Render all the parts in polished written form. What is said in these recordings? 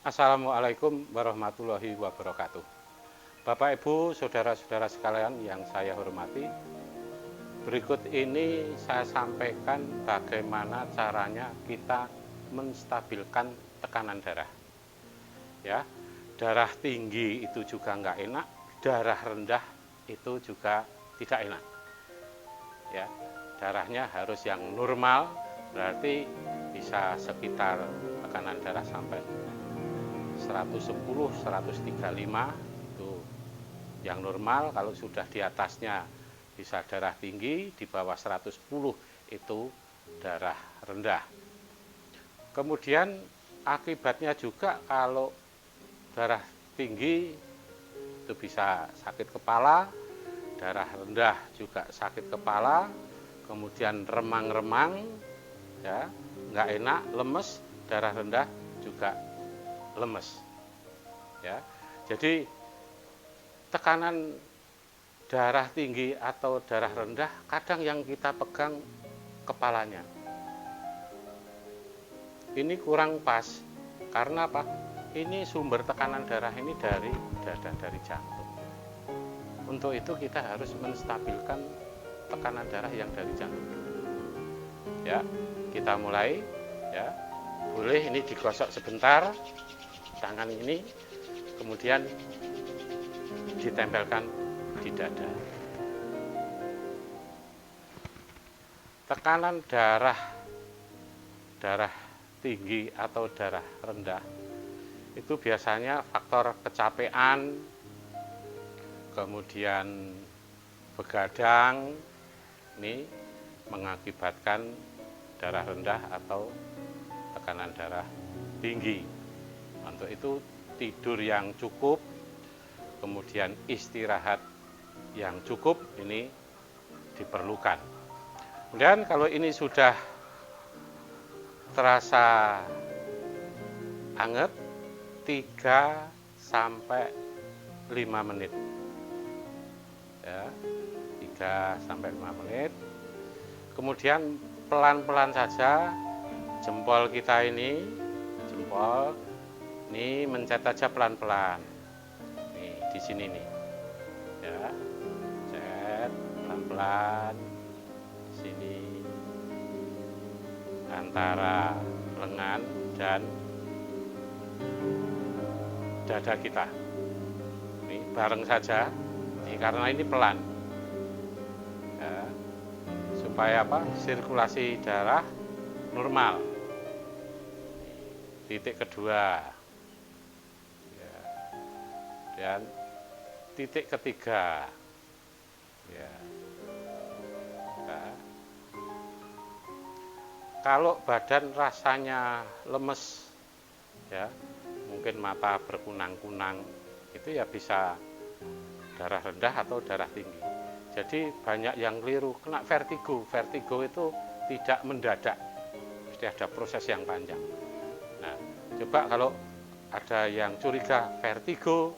Assalamualaikum warahmatullahi wabarakatuh. Bapak, Ibu, saudara-saudara sekalian yang saya hormati, berikut ini saya sampaikan bagaimana caranya kita menstabilkan tekanan darah. Ya, darah tinggi itu juga nggak enak, darah rendah itu juga tidak enak. Ya, darahnya harus yang normal, berarti bisa sekitar tekanan darah sampai 110, 135 itu yang normal. Kalau sudah di atasnya bisa darah tinggi, di bawah 110 itu darah rendah. Kemudian akibatnya juga kalau darah tinggi itu bisa sakit kepala, darah rendah juga sakit kepala, kemudian remang-remang, ya, nggak enak, lemes, darah rendah juga lemes. Ya, jadi tekanan darah tinggi atau darah rendah kadang yang kita pegang kepalanya. Ini kurang pas karena apa? Ini sumber tekanan darah ini dari dada, dari jantung. Untuk itu kita harus menstabilkan tekanan darah yang dari jantung. Ya, kita mulai. Ya, boleh ini digosok sebentar tangan ini, kemudian ditempelkan di dada. Tekanan darah tinggi atau darah rendah itu biasanya faktor kecapean, kemudian begadang, ini mengakibatkan darah rendah atau tekanan darah tinggi. Untuk itu tidur yang cukup, kemudian istirahat yang cukup ini diperlukan. Kemudian kalau ini sudah terasa anget, 3 sampai 5 menit. Ya, 3 sampai 5 menit. Kemudian pelan-pelan saja jempol kita ini, mencet aja pelan-pelan. Nih, di sini nih. Ya. Cet pelan-pelan di sini antara lengan dan dada kita. Ini bareng saja. Ini karena ini pelan. Ya. Supaya apa? Sirkulasi darah normal. Titik kedua, ya. Dan titik ketiga, ya. Nah. Kalau badan rasanya lemes, ya, mungkin mata berkunang-kunang, itu ya bisa darah rendah atau darah tinggi. Jadi banyak yang keliru, kena vertigo. Vertigo itu tidak mendadak, mesti ada proses yang panjang. Nah, coba kalau ada yang curiga vertigo,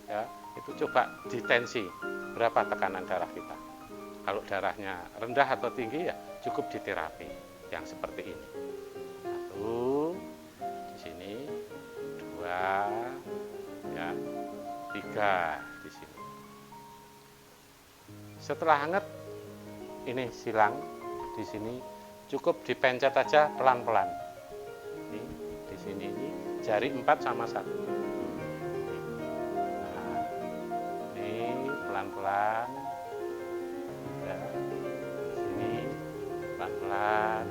ya, itu coba ditensi berapa tekanan darah kita. Kalau darahnya rendah atau tinggi ya cukup diterapi yang seperti ini. 1 di sini, 2, ya, 3 di sini. Setelah hangat, ini silang di sini cukup dipencet aja pelan-pelan. Ini di sini ini jari 4 sama 1. Nah, ini pelan-pelan. Ya, sini pelan-pelan.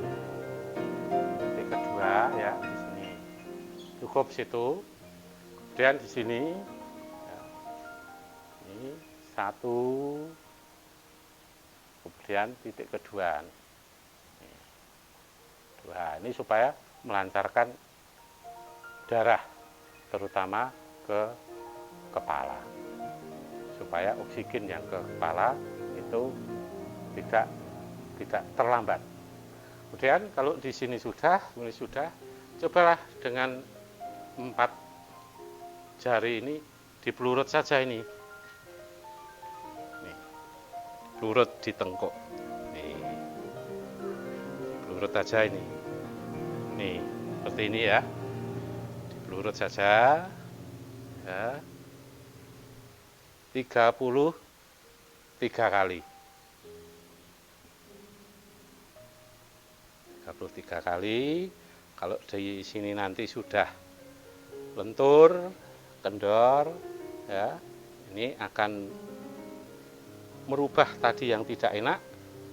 Titik kedua ya di sini. Cukup situ. Kemudian di sini ya, ini 1. Kemudian titik kedua. Ini supaya melancarkan darah terutama ke kepala, supaya oksigen yang ke kepala itu tidak terlambat. Kemudian kalau di sini sudah, cobalah dengan 4 jari ini dipelurut saja ini. Nih, pelurut di tengkuk. Nih, pelurut aja ini. Nih, seperti ini ya. diurut saja ya, 33 kali. 33 kali. Kalau di sini nanti sudah lentur, kendor ya, ini akan merubah tadi yang tidak enak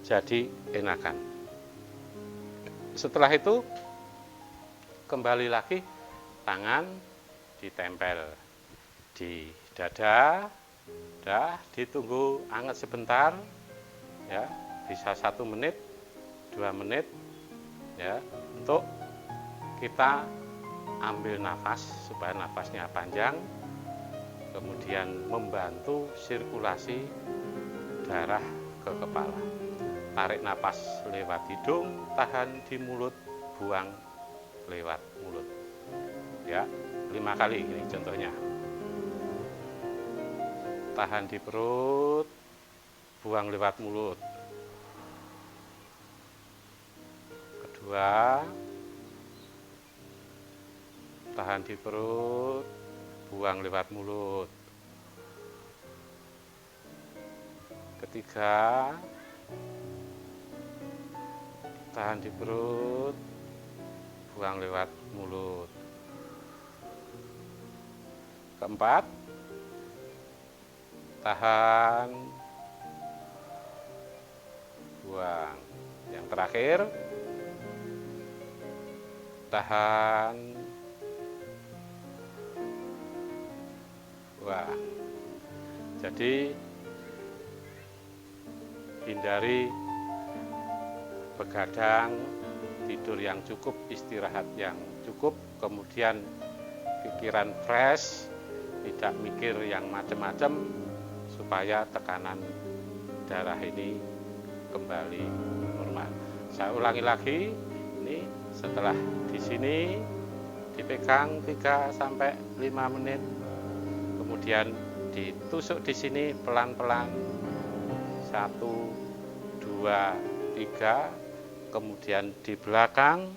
jadi enakan. Setelah itu kembali lagi tangan ditempel di dada, ditunggu hangat sebentar ya, bisa 1 menit, 2 menit ya, untuk kita ambil nafas supaya nafasnya panjang, kemudian membantu sirkulasi darah ke kepala. Tarik nafas lewat hidung, tahan di mulut, buang lewat mulut ya, 5 kali ini contohnya. Tahan di perut, buang lewat mulut. Kedua, tahan di perut, buang lewat mulut. Ketiga, tahan di perut, buang lewat mulut. Keempat, tahan, buang. Yang terakhir, tahan, buang. Jadi hindari begadang, tidur yang cukup, istirahat yang cukup, kemudian pikiran fresh, tidak mikir yang macam-macam, supaya tekanan darah ini kembali normal. Saya ulangi lagi, ini setelah di sini dipegang 3 sampai 5 menit, kemudian ditusuk di sini pelan-pelan 1, 2, 3, kemudian di belakang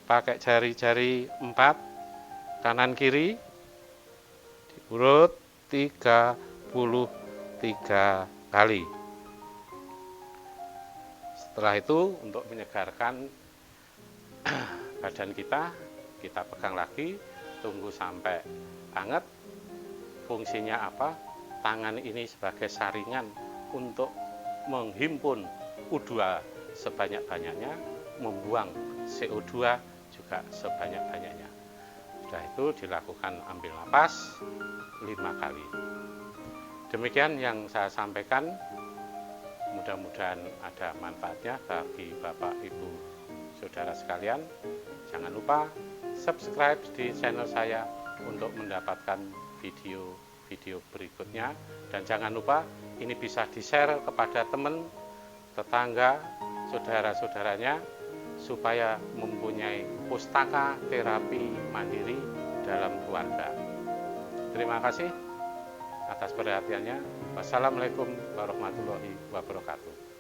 pakai jari-jari 4 kanan kiri, diurut 33 kali. Setelah itu untuk menyegarkan badan kita pegang lagi, tunggu sampai hangat. Fungsinya apa? Tangan ini sebagai saringan untuk menghimpun U2 sebanyak-banyaknya, membuang CO2 juga sebanyak-banyaknya. Sudah itu dilakukan ambil napas 5 kali. Demikian yang saya sampaikan, mudah-mudahan ada manfaatnya bagi Bapak, Ibu, Saudara sekalian. Jangan lupa subscribe di channel saya untuk mendapatkan video berikutnya. Dan jangan lupa ini bisa di-share kepada teman, tetangga, saudara-saudaranya, supaya mempunyai pustaka terapi mandiri dalam keluarga. Terima kasih atas perhatiannya. Wassalamualaikum warahmatullahi wabarakatuh.